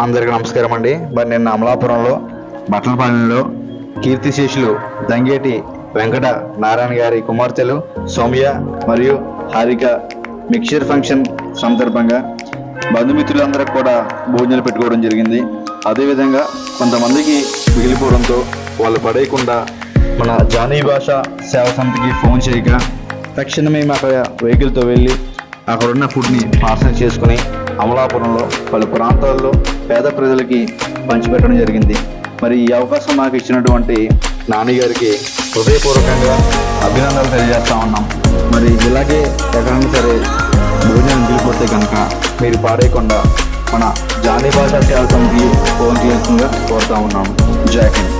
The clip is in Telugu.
అందరికీ నమస్కారం అండి. మరి నిన్న అమలాపురంలో బట్టలపాలెంలో కీర్తిశేషులు దంగేటి వెంకట నారాయణ గారి కుమార్తెలు సౌమ్య మరియు హారిక మిక్చర్ ఫంక్షన్ సందర్భంగా బంధుమిత్రులందరికీ కూడా భోజనాలు పెట్టుకోవడం జరిగింది. అదేవిధంగా కొంతమందికి మిగిలిపోవడంతో వాళ్ళు పడేయకుండా మన జానీ భాష సేవ సమితికి ఫోన్ చేయగా తక్షణమే మేము అక్కడ వెహికల్తో వెళ్ళి అక్కడున్న ఫుడ్ని పార్సల్ చేసుకుని అమలాపురంలో పలు ప్రాంతాల్లో పేద ప్రజలకి పంచిపెట్టడం జరిగింది. మరి ఈ అవకాశం మాకు ఇచ్చినటువంటి నాని గారికి హృదయపూర్వకంగా అభినందనలు తెలియజేస్తా ఉన్నాం. మరి ఇలాగే ఎక్కడైనా సరే భోజనం మిగిలిపోతే కనుక మీరు పాడేయకుండా మన జానీ భాషా సేవ సమితికి ఫోన్ చేయాల్సిందిగా కోరుతా ఉన్నాం. జై హింద్.